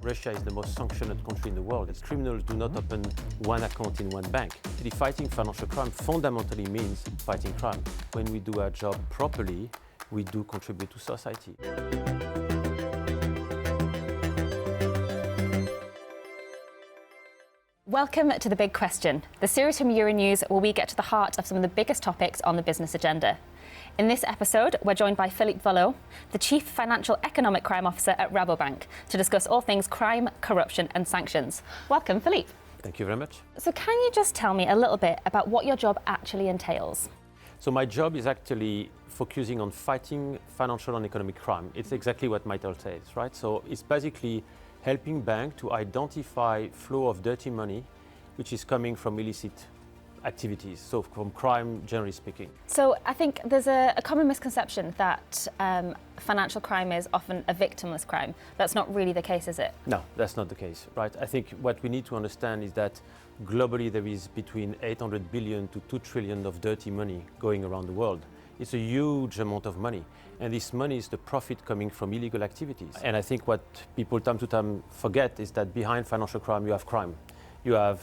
Russia is the most sanctioned country in the world. As criminals do not open one account in one bank. Actually, fighting financial crime fundamentally means fighting crime. When we do our job properly, we do contribute to society. Welcome to The Big Question, the series from Euronews where we get to the heart of some of the biggest topics on the business agenda. In this episode, we're joined by Philippe Vollot, the Chief Financial Economic Crime Officer at Rabobank, to discuss all things crime, corruption and sanctions. Welcome, Philippe. Thank you very much. So can you just tell me a little bit about what your job actually entails? So my job is actually focusing on fighting financial and economic crime. It's exactly what my title says, right? So it's basically helping banks to identify flow of dirty money, which is coming from illicit activities, so from crime, generally speaking. So I think there's a common misconception that financial crime is often a victimless crime. That's not really the case, is it? No, that's not the case, right? I think what we need to understand is that globally there is between 800 billion to 2 trillion of dirty money going around the world. It's a huge amount of money. And this money is the profit coming from illegal activities. And I think what people time to time forget is that behind financial crime, you have crime. You have,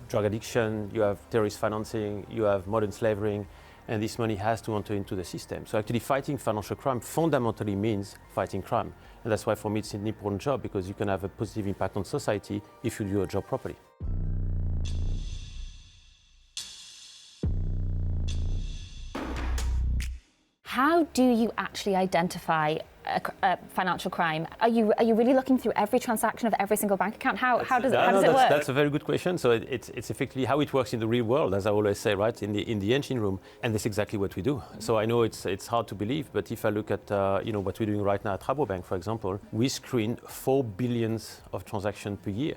drug addiction, you have terrorist financing, you have modern slavery, and this money has to enter into the system. So actually fighting financial crime fundamentally means fighting crime. And that's why for me it's an important job, because you can have a positive impact on society if you do your job properly. How do you actually identify a financial crime? Are you really looking through every transaction of every single bank account? How does it work? That's a very good question. So it's effectively how it works in the real world, as I always say, right? In the engine room, and that's exactly what we do. So I know it's hard to believe, but if I look at what we're doing right now at Rabobank, for example, we screen 4 billion of transactions per year,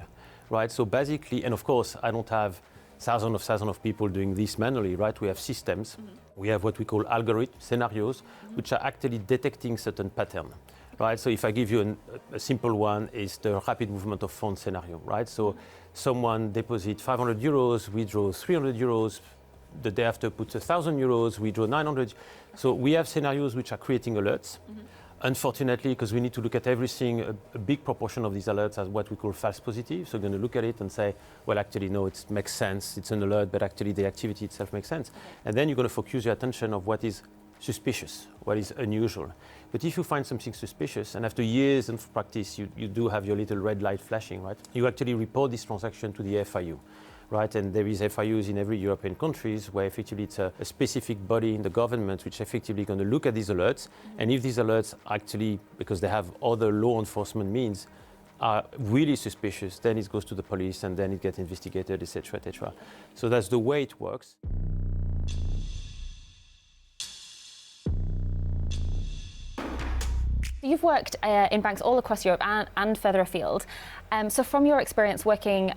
right? So basically, and of course, I don't have thousands of people doing this manually, right? We have systems. We have what we call algorithm scenarios, which are actually detecting certain patterns, right? So if I give you a simple one, is the rapid movement of funds scenario, right? So someone deposits 500 euros, withdraws 300 euros, the day after puts 1,000 euros, withdraw 900. So we have scenarios which are creating alerts. Unfortunately, because we need to look at everything, a big proportion of these alerts are what we call false positive. So we're going to look at it and say, well, actually, no, it makes sense. It's an alert, but actually the activity itself makes sense. And then you're going to focus your attention on what is suspicious, what is unusual. But if you find something suspicious, and after years of practice, you do have your little red light flashing, right? You actually report this transaction to the FIU. Right, and there is FIUs in every European countries where effectively it's a specific body in the government which effectively going to look at these alerts. And if these alerts actually, because they have other law enforcement means, are really suspicious, then it goes to the police and then it gets investigated, etc., etc. So that's the way it works. You've worked in banks all across Europe and further afield. So from your experience working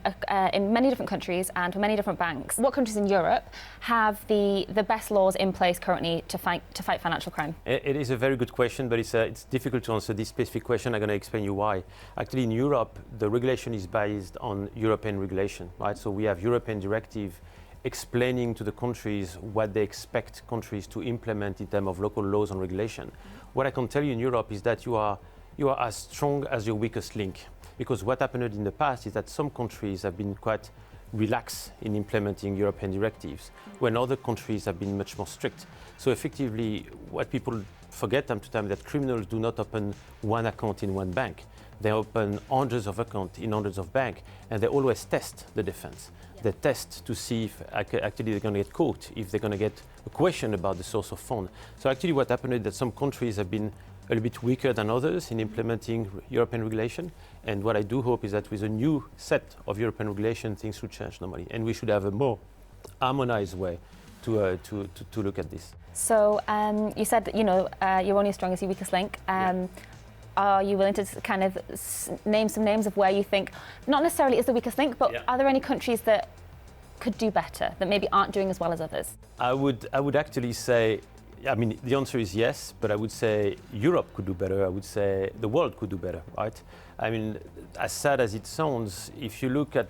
in many different countries and for many different banks, what countries in Europe have the best laws in place currently to fight financial crime? It is a very good question, but it's difficult to answer this specific question. I'm going to explain you why. Actually, in Europe, the regulation is based on European regulation, right? So we have European directive explaining to the countries what they expect countries to implement in terms of local laws and regulation. What I can tell you in Europe is that you are as strong as your weakest link. Because what happened in the past is that some countries have been quite relaxed in implementing European directives, when other countries have been much more strict. So effectively, what people forget time to time is that criminals do not open one account in one bank. They open hundreds of accounts in hundreds of banks, and they always test the defense. They test to see if actually they're going to get caught, if they're going to get a question about the source of fund. So actually what happened is that some countries have been a little bit weaker than others in implementing European regulation. And what I do hope is that with a new set of European regulation, things should change normally. And we should have a more harmonized way to look at this. So you said that, you're only as strong as your weakest link. Are you willing to kind of name some names of where you think, not necessarily is the weakest link, but are there any countries that could do better, that maybe aren't doing as well as others? I would actually say, the answer is yes, but I would say Europe could do better. I would say the world could do better, right? As sad as it sounds, if you look at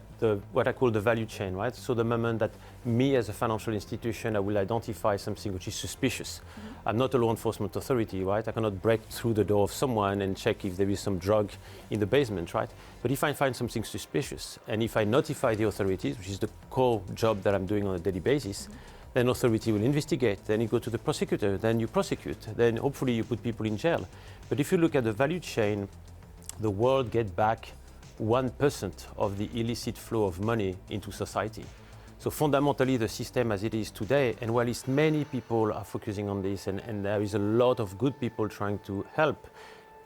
what I call the value chain, right? So the moment that me as a financial institution, I will identify something which is suspicious, I'm not a law enforcement authority, right? I cannot break through the door of someone and check if there is some drug in the basement, right? But if I find something suspicious, and if I notify the authorities, which is the core job that I'm doing on a daily basis, then authority will investigate, then you go to the prosecutor, then you prosecute, then hopefully you put people in jail. But if you look at the value chain, the world gets back 1% of the illicit flow of money into society. So fundamentally, the system as it is today, and while many people are focusing on this, and there is a lot of good people trying to help,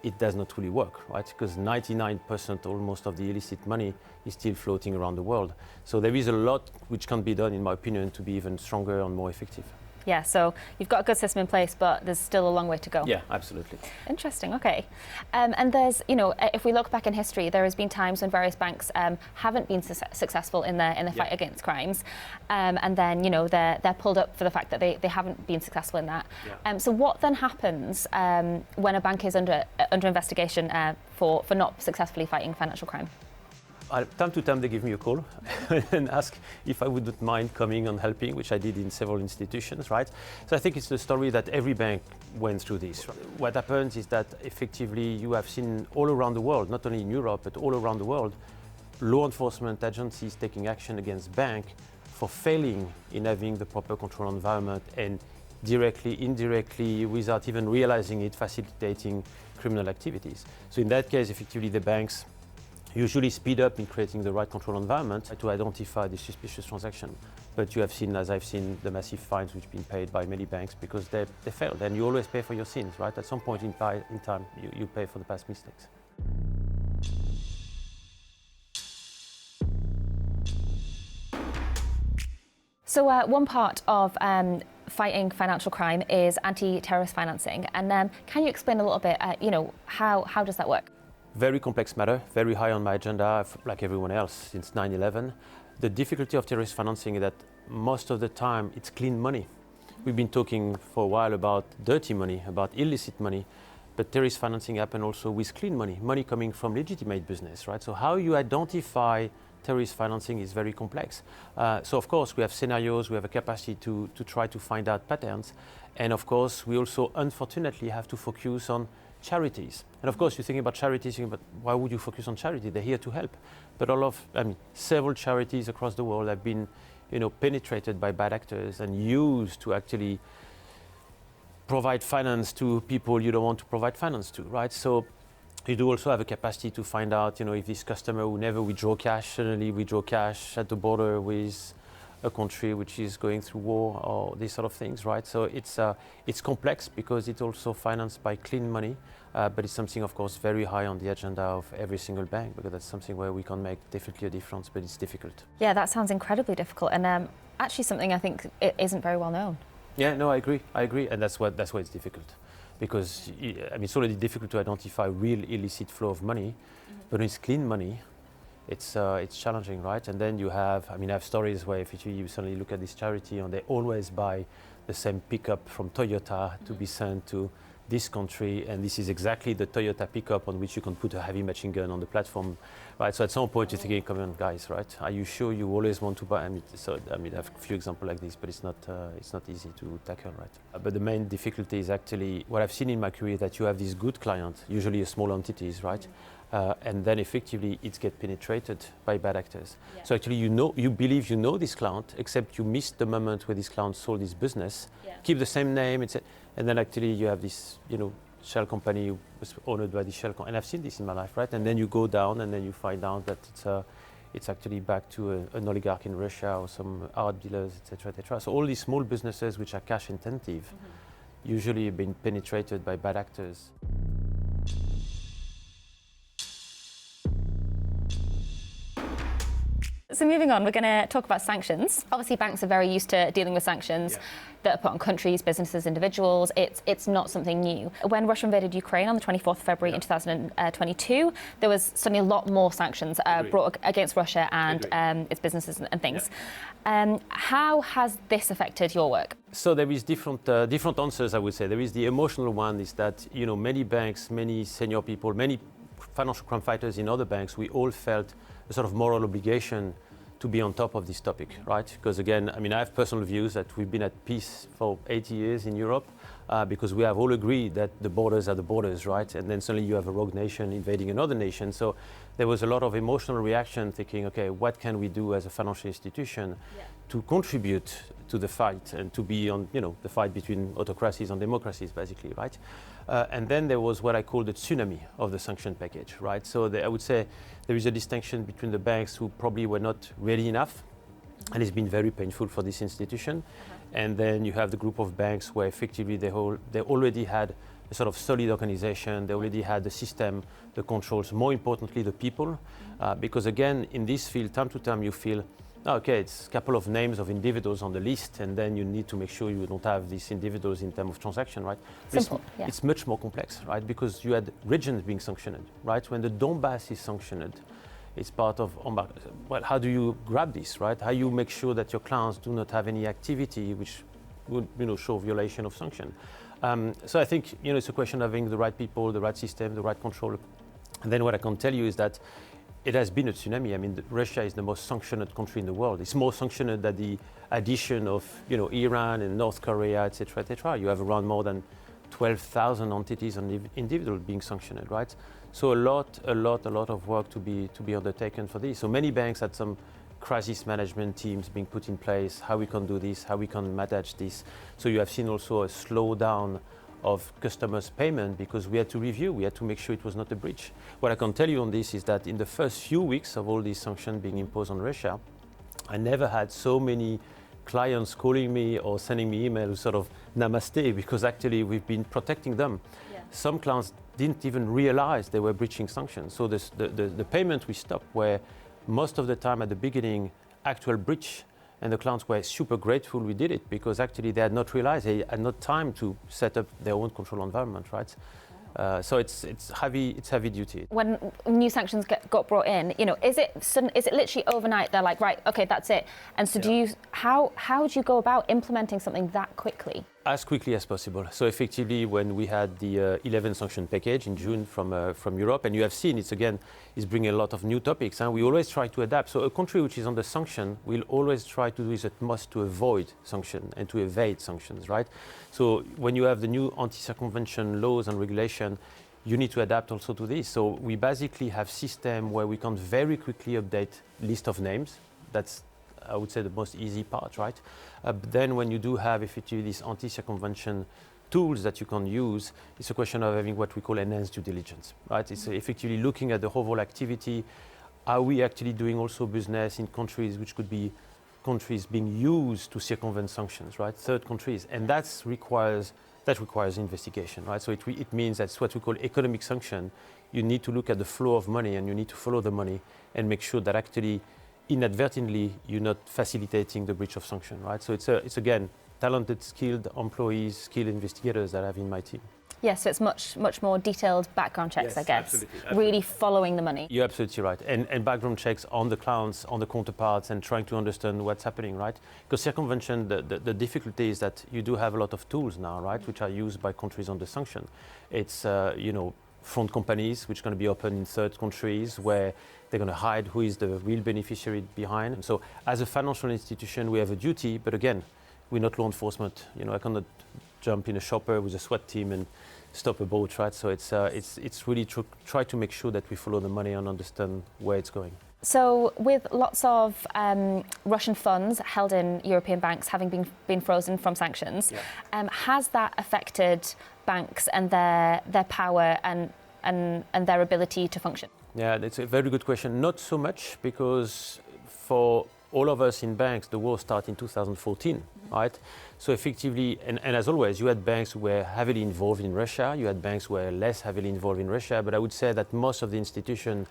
it does not really work, right? Because 99% almost of the illicit money is still floating around the world. So there is a lot which can be done, in my opinion, to be even stronger and more effective. Yeah, so you've got a good system in place, but there's still a long way to go. Yeah, absolutely. Interesting, okay. And there's, if we look back in history, there has been times when various banks haven't been successful in the fight against crimes. And then, they're pulled up for the fact that they haven't been successful in that. Yeah. So what then happens when a bank is under investigation for not successfully fighting financial crime? Time to time they give me a call and ask if I wouldn't mind coming and helping, which I did in several institutions, right? So I think it's the story that every bank went through this. Right? What happens is that effectively you have seen all around the world, not only in Europe, but all around the world, law enforcement agencies taking action against banks for failing in having the proper control environment and directly, indirectly, without even realizing it, facilitating criminal activities. So in that case, effectively the banks usually speed up in creating the right control environment to identify the suspicious transaction. But you have seen, as I've seen, the massive fines which have been paid by many banks because they failed. And you always pay for your sins, right? At some point in time, you pay for the past mistakes. So one part of fighting financial crime is anti-terrorist financing. And can you explain a little bit, how does that work? Very complex matter, very high on my agenda, like everyone else, since 9/11. The difficulty of terrorist financing is that most of the time it's clean money. We've been talking for a while about dirty money, about illicit money, but terrorist financing happens also with clean money, money coming from legitimate business, right? So how you identify terrorist financing is very complex. So of course we have scenarios, we have a capacity to try to find out patterns, and of course we also unfortunately have to focus on charities. And of course, you're thinking about charities, but why would you focus on charity? They're here to help. But several charities across the world have been, penetrated by bad actors and used to actually provide finance to people you don't want to provide finance to, right? So you do also have a capacity to find out, if this customer who never withdraw cash, suddenly withdraw cash at the border with a country which is going through war or these sort of things, right? So it's complex because it's also financed by clean money, but it's something, of course, very high on the agenda of every single bank because that's something where we can make definitely a difference, but it's difficult. Yeah, that sounds incredibly difficult and actually something I think it isn't very well known. Yeah, no, I agree, and that's why it's difficult. Because it's already difficult to identify real illicit flow of money, but when it's clean money, it's challenging, right? And then you have, I have stories where if you suddenly look at this charity and they always buy the same pickup from Toyota to be sent to this country, and this is exactly the Toyota pickup on which you can put a heavy machine gun on the platform, right? So at some point you're thinking, come on guys, right? Are you sure you always want to buy? I have a few examples like this, but it's not easy to tackle, right? But the main difficulty is actually, what I've seen in my career, that you have these good clients, usually small entities, right? And then effectively it gets penetrated by bad actors. Yeah. So actually you believe you know this client, except you missed the moment where this client sold his business, keep the same name, and then actually you have this, shell company was owned by the shell company. And I've seen this in my life, right? And then you go down and then you find out that it's actually back to an oligarch in Russia or some art dealers, etc., etc. So all these small businesses which are cash intensive usually have been penetrated by bad actors. So moving on, we're going to talk about sanctions. Obviously, banks are very used to dealing with sanctions that are put on countries, businesses, individuals. It's not something new. When Russia invaded Ukraine on the 24th of February in 2022, there was suddenly a lot more sanctions brought against Russia and its businesses and things. How has this affected your work? So there is different answers, I would say. There is the emotional one, is that many banks, many senior people, many financial crime fighters in other banks, we all felt a sort of moral obligation to be on top of this topic, right? Because again, I mean, I have personal views that we've been at peace for 80 years in Europe because we have all agreed that the borders are the borders, right? And then suddenly you have a rogue nation invading another nation. So there was a lot of emotional reaction thinking, okay, what can we do as a financial institution to contribute to the fight and to be on, the fight between autocracies and democracies, basically, right? And then there was what I call the tsunami of the sanction package, right? So I would say there is a distinction between the banks who probably were not ready enough, and it's been very painful for this institution. And then you have the group of banks where effectively they already had a sort of solid organization, they already had the system, the controls, more importantly the people, because again, in this field, time to time you feel, okay, it's a couple of names of individuals on the list, and then you need to make sure you don't have these individuals in terms of transaction, right? Simple, it's much more complex, right? Because you had regions being sanctioned, right? When the Donbass is sanctioned, it's part of, well, how do you grab this, right? How you make sure that your clients do not have any activity which would, show violation of sanction. So I think, it's a question of having the right people, the right system, the right control. And then what I can tell you is that it has been a tsunami. I mean, Russia is the most sanctioned country in the world. It's more sanctioned than the addition of, Iran and North Korea, et cetera. You have around more than 12,000 entities and individuals being sanctioned, right? So a lot of work to be undertaken for this. So many banks had some crisis management teams being put in place, how we can do this, how we can manage this. So you have seen also a slowdown of customers' payment because we had to review, we had to make sure it was not a breach. What I can tell you on this is that in the first few weeks of all these sanctions being imposed on Russia, I never had so many clients calling me or sending me emails sort of namaste, because actually we've been protecting them. Yeah. Some clients didn't even realize they were breaching sanctions. So the payments we stopped were most of the time at the beginning actual breach, and the clients were super grateful we did it because actually they had not realized, they had not time to set up their own control environment, right? So it's heavy duty. When new sanctions got brought in, is it literally overnight? They're like, right, okay, that's it. And so how do you go about implementing something that quickly? As quickly as possible. So effectively, when we had the 11 sanction package in June from Europe, and you have seen it's bringing a lot of new topics, and we always try to adapt. So a country which is under sanction will always try to do its utmost to avoid sanction and to evade sanctions, right? So when you have the new anti-circumvention laws and regulation, you need to adapt also to this. So we basically have system where we can very quickly update list of names. That's, I would say, the most easy part, right? But then when you do have effectively these anti-circumvention tools that you can use, it's a question of having what we call enhanced due diligence, right? It's effectively looking at the whole activity. Are we actually doing also business in countries which could be countries being used to circumvent sanctions, right? Third countries, and that requires investigation, right? So it means that's what we call economic sanction. You need to look at the flow of money and you need to follow the money and make sure that actually inadvertently you're not facilitating the breach of sanction, right? So it's again talented, skilled employees, skilled investigators that I have in my team. Yes, so it's much more detailed background checks, I guess. Absolutely. Really following the money. You're absolutely right. And background checks on the clients, on the counterparts, and trying to understand what's happening, right? Because circumvention, the difficulty is that you do have a lot of tools now, right, which are used by countries under sanction. It's, front companies, which are going to be open in third countries where they're going to hide who is the real beneficiary behind. And so as a financial institution, we have a duty, but again, we're not law enforcement. I cannot jump in a chopper with a SWAT team and stop a boat, right? So it's really try to make sure that we follow the money and understand where it's going. So with lots of Russian funds held in European banks having been frozen from sanctions, has that affected banks and their power and their ability to function? Yeah, that's a very good question. Not so much, because for all of us in banks, the war started in 2014, right? So effectively, and as always, you had banks who were heavily involved in Russia, you had banks who were less heavily involved in Russia, but I would say that most of the institutions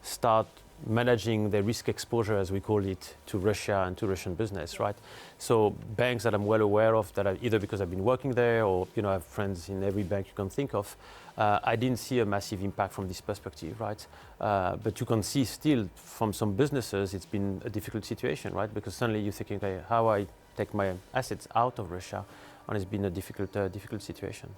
start managing their risk exposure, as we call it, to Russia and to Russian business, right? So banks that I'm well aware of, that are either because I've been working there or I have friends in every bank you can think of, I didn't see a massive impact from this perspective, right? But you can see still from some businesses, it's been a difficult situation, right? Because suddenly you're thinking, okay, how I take my assets out of Russia, and it's been a difficult situation.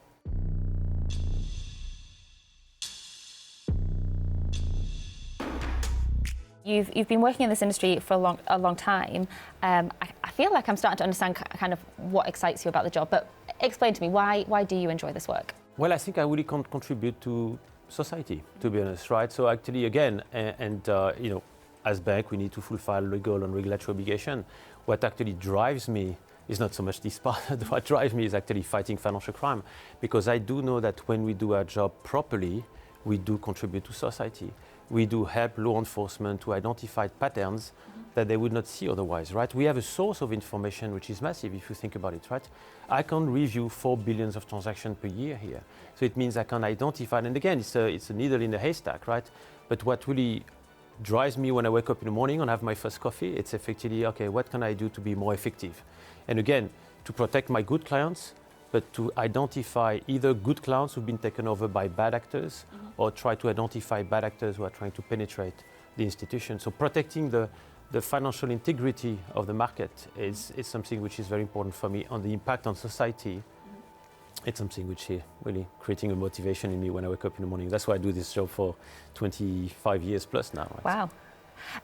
You've been working in this industry for a long time. I feel like I'm starting to understand kind of what excites you about the job, but explain to me, why do you enjoy this work? Well, I think I really can't contribute to society, to be honest, right? So actually, again, as bank, we need to fulfill legal and regulatory obligation. What actually drives me is not so much this part. What drives me is actually fighting financial crime, because I do know that when we do our job properly, we do contribute to society. We do help law enforcement to identify patterns that they would not see otherwise, right? We have a source of information which is massive if you think about it, right? I can review 4 billion of transactions per year here. So it means I can identify, and again, it's a needle in a haystack, right? But what really drives me when I wake up in the morning and have my first coffee, it's effectively, okay, what can I do to be more effective? And again, to protect my good clients, but to identify either good clients who've been taken over by bad actors, or try to identify bad actors who are trying to penetrate the institution. So protecting the financial integrity of the market is something which is very important for me. On the impact on society, it's something which is really creating a motivation in me when I wake up in the morning. That's why I do this job for 25 years plus now. Right?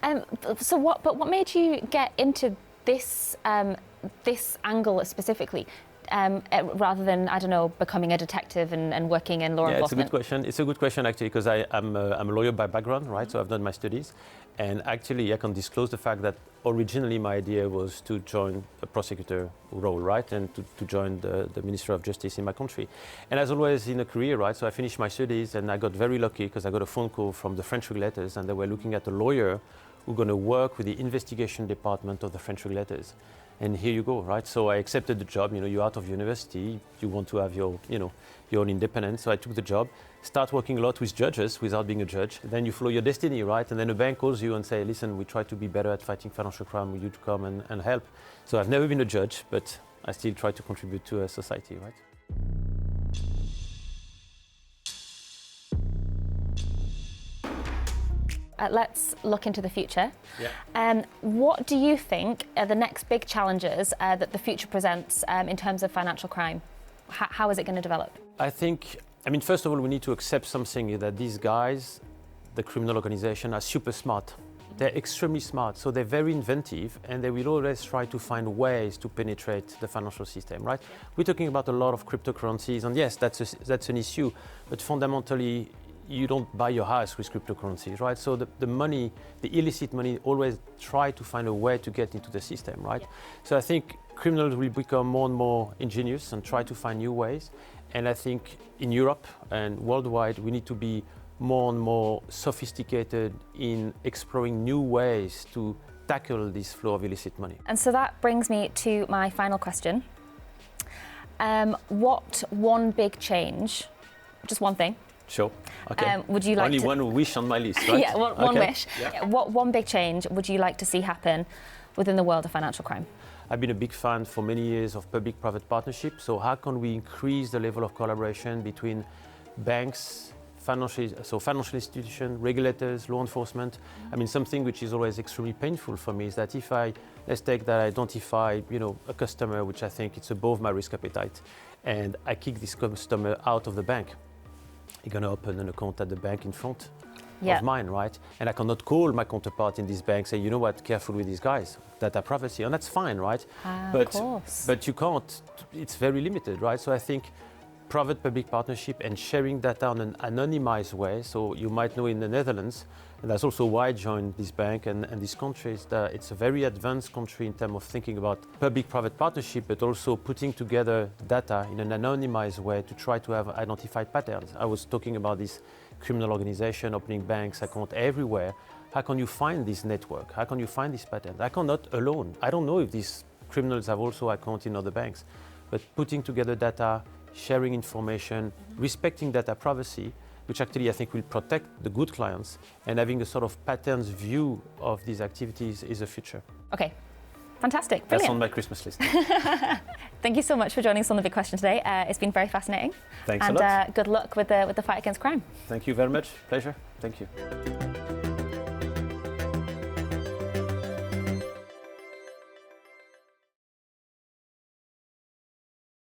Wow. So what made you get into this angle specifically? Rather than, I don't know, becoming a detective and working in law enforcement? It's a good question. It's a good question, actually, because I'm a lawyer by background, right? So I've done my studies. And actually, I can disclose the fact that originally my idea was to join a prosecutor role, right? And to join the Ministry of Justice in my country. And as always in a career, right? So I finished my studies and I got very lucky because I got a phone call from the French regulators, and they were looking at a lawyer who's going to work with the investigation department of the French regulators. And here you go, right? So I accepted the job. You're out of university, you want to have your own independence. So I took the job, start working a lot with judges without being a judge. Then you follow your destiny, right? And then a bank calls you and say, listen, we try to be better at fighting financial crime. Will you to come and help? So I've never been a judge, but I still try to contribute to society, right? Let's look into the future. Yeah. What do you think are the next big challenges that the future presents in terms of financial crime? How is it going to develop? I think, first of all, we need to accept something, that these guys, the criminal organization, are super smart. They're extremely smart, so they're very inventive, and they will always try to find ways to penetrate the financial system, right? We're talking about a lot of cryptocurrencies, and yes, that's an issue, but fundamentally, you don't buy your house with cryptocurrencies, right? So the money, the illicit money, always try to find a way to get into the system, right? Yeah. So I think criminals will become more and more ingenious and try to find new ways. And I think in Europe and worldwide, we need to be more and more sophisticated in exploring new ways to tackle this flow of illicit money. And so that brings me to my final question. What one big change, just one thing, sure. Okay. Would you like Only one wish on my list, right? Yeah, one wish. Yeah. What one big change would you like to see happen within the world of financial crime? I've been a big fan for many years of public-private partnership. So how can we increase the level of collaboration between banks, financial institutions, regulators, law enforcement? Something which is always extremely painful for me is that if let's take that I identify, a customer which I think it's above my risk appetite, and I kick this customer out of the bank, you're going to open an account at the bank in front of mine, right? And I cannot call my counterpart in this bank, say, you know what, careful with these guys, data privacy, and that's fine, right? Of course. But you can't, it's very limited, right? So I think private-public partnership and sharing data in an anonymized way. So you might know in the Netherlands, and that's also why I joined this bank and this country, is that it's a very advanced country in terms of thinking about public-private partnership, but also putting together data in an anonymized way to try to have identified patterns. I was talking about this criminal organization opening banks account everywhere. How can you find this network? How can you find this pattern? I cannot alone. I don't know if these criminals have also accounts in other banks, but putting together data, sharing information, respecting data privacy, which actually I think will protect the good clients, and having a sort of patterns view of these activities is the future. Okay, fantastic, brilliant. That's on my Christmas list. Thank you so much for joining us on The Big Question today. It's been very fascinating. Thanks a lot. And good luck with the fight against crime. Thank you very much. Pleasure. Thank you.